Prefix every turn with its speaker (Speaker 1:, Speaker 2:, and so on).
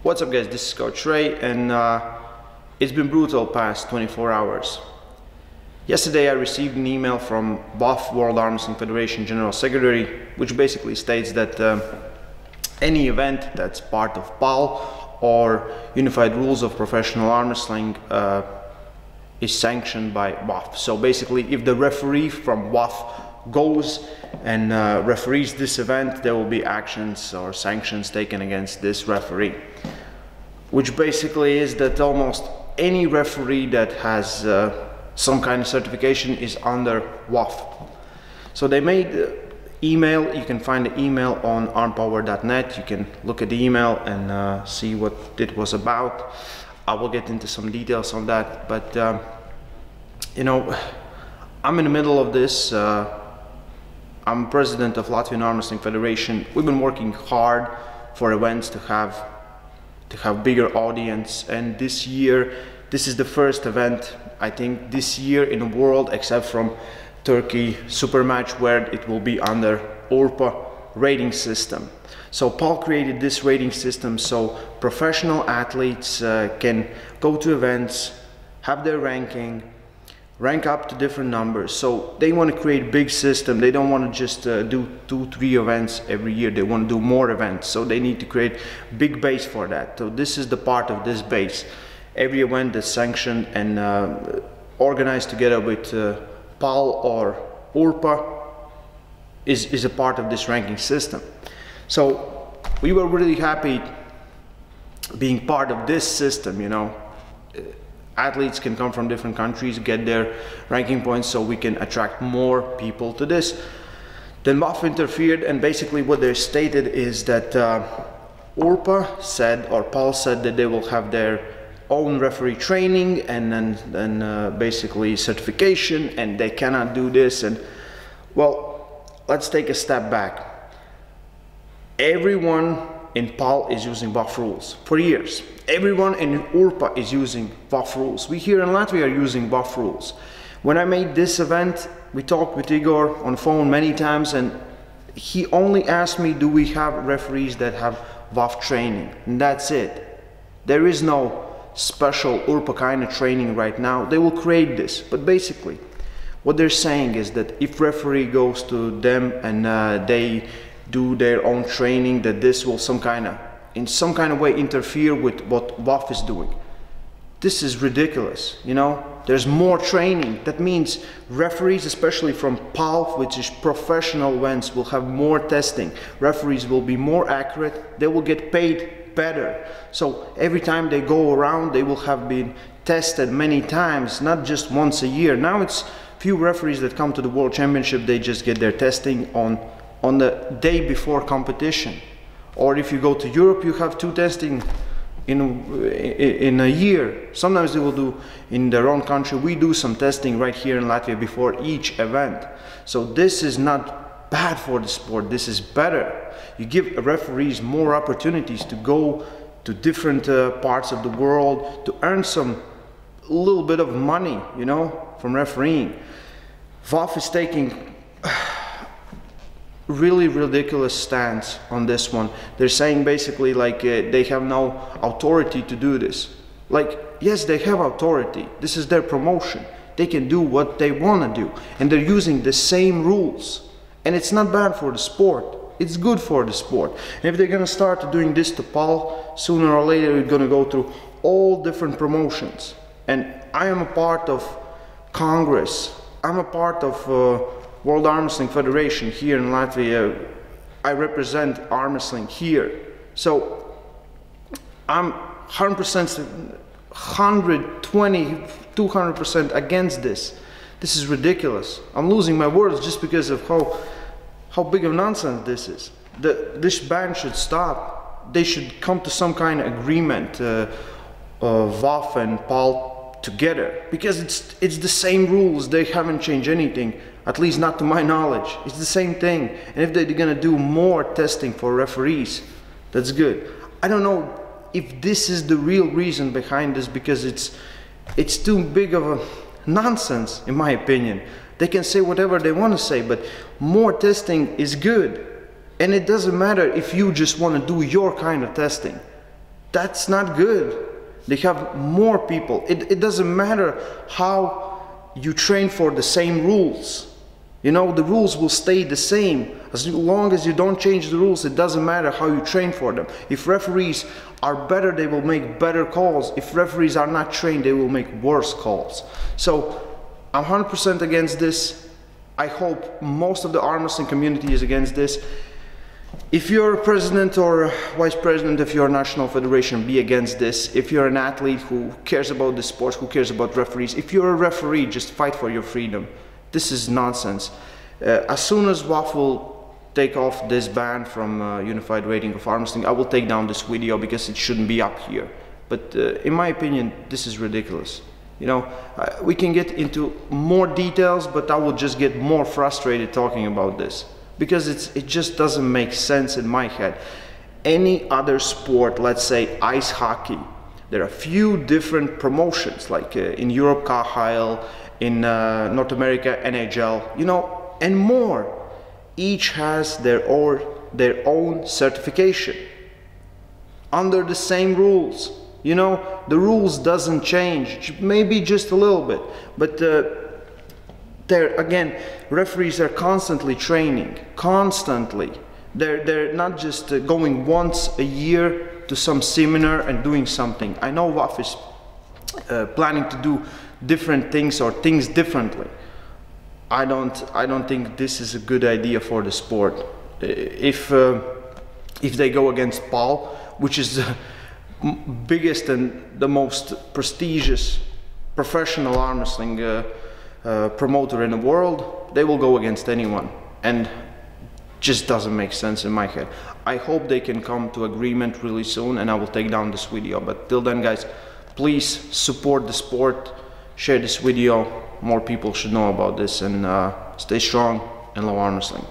Speaker 1: What's up guys, this is Coach Ray, and it's been brutal past 24 hours. Yesterday I received an email from Waf World Armwrestling Federation General Secretary, which basically states that any event that's part of PAL or Unified Rules of Professional Arm Wrestling is sanctioned by Waf. So basically, if the referee from Waf goes and referees this event, there will be actions or sanctions taken against this referee, which basically is that almost any referee that has some kind of certification is under Waf. So they made email. You can find the email on armpower.net. You can look at the email and see what it was about. I will get into some details on that, but you know, I'm in the middle of this. I'm president of Latvian Armwrestling Federation. We've been working hard for events to have bigger audience, and this year, this is the first event, I think, this year in the world, except from Turkey Super Match, where it will be under Urpa rating system. So Paul created this rating system so professional athletes can go to events, have their rank up to different numbers. So they want to create a big system. They don't want to just do 2-3 events every year. They want to do more events. So they need to create big base for that. So this is the part of this base. Every event that's sanctioned and organized together with PAL or Urpa is a part of this ranking system. So we were really happy being part of this system, you know. Athletes can come from different countries, get their ranking points, so we can attract more people to this. Then Waf interfered, and basically what they stated is that Urpa said, or PAL said, that they will have their own referee training and then basically certification, and they cannot do this. And well, let's take a step back. Everyone in PAL is using Waf rules for years. Everyone in Urpa is using Waf rules. We here in Latvia are using Waf rules. When I made this event, we talked with Igor on the phone many times, and he only asked me, do we have referees that have Waf training? And that's it. There is no special Urpa kind of training right now. They will create this, but basically what they're saying is that if referee goes to them and they do their own training, that this will in some kind of way interfere with what Waf is doing. This is ridiculous, you know. There's more training. That means referees, especially from PAL, which is professional events, will have more testing. Referees will be more accurate. They will get paid better. So every time they go around, they will have been tested many times, not just once a year. Now it's few referees that come to the World Championship, they just get their testing on the day before competition. Or if you go to Europe, you have 2 testing in a year. Sometimes they will do in their own country. We do some testing right here in Latvia before each event. So this is not bad for the sport. This is better. You give referees more opportunities to go to different parts of the world to earn a little bit of money, you know, from refereeing. Waf is taking really ridiculous stance on this one. They're saying basically like they have no authority to do this. Like, yes, they have authority. This is their promotion. They can do what they want to do, and they're using the same rules. And it's not bad for the sport. It's good for the sport. And if they're gonna start doing this to PAL, sooner or later we're gonna go through all different promotions. And I am a part of Congress. I'm a part of World Armwrestling Federation here in Latvia. I represent arm wrestling here. So I'm 100%, 120, 200% against this. This is ridiculous. I'm losing my words just because of how big of nonsense this is. This ban should stop. They should come to some kind of agreement, Waf and PAL together, because it's the same rules. They haven't changed anything. At least not to my knowledge. It's the same thing. And if they're gonna do more testing for referees, that's good. I don't know if this is the real reason behind this, because it's too big of a nonsense, in my opinion. They can say whatever they want to say, but more testing is good. And it doesn't matter if you just want to do your kind of testing. That's not good. They have more people. It doesn't matter how you train for the same rules. You know, the rules will stay the same. As long as you don't change the rules, it doesn't matter how you train for them. If referees are better, they will make better calls. If referees are not trained, they will make worse calls. So I'm 100% against this. I hope most of the arm wrestling community is against this. If you're a president or vice president of your national federation, be against this. If you're an athlete who cares about the sport, who cares about referees, if you're a referee, just fight for your freedom. This is nonsense. As soon as WAF will take off this ban from Unified Rating of Arm Wrestling, I will take down this video because it shouldn't be up here. But in my opinion, this is ridiculous. You know, we can get into more details, but I will just get more frustrated talking about this because it just doesn't make sense in my head. Any other sport, let's say ice hockey, there are a few different promotions, like in Europe, KHL, in North America, NHL, you know, and more. Each has their own certification under the same rules. You know, the rules doesn't change, maybe just a little bit, but there again, referees are constantly training, constantly. They're not just going once a year to some seminar and doing something. I know WAF is planning to do different things or things differently. I don't think this is a good idea for the sport. If they go against Paul, which is the biggest and the most prestigious professional arm wrestling promoter in the world, they will go against anyone, and just doesn't make sense in my head. I hope they can come to agreement really soon, and I will take down this video. But till then, guys, please support the sport, share this video. More people should know about this, and stay strong and love arm wrestling.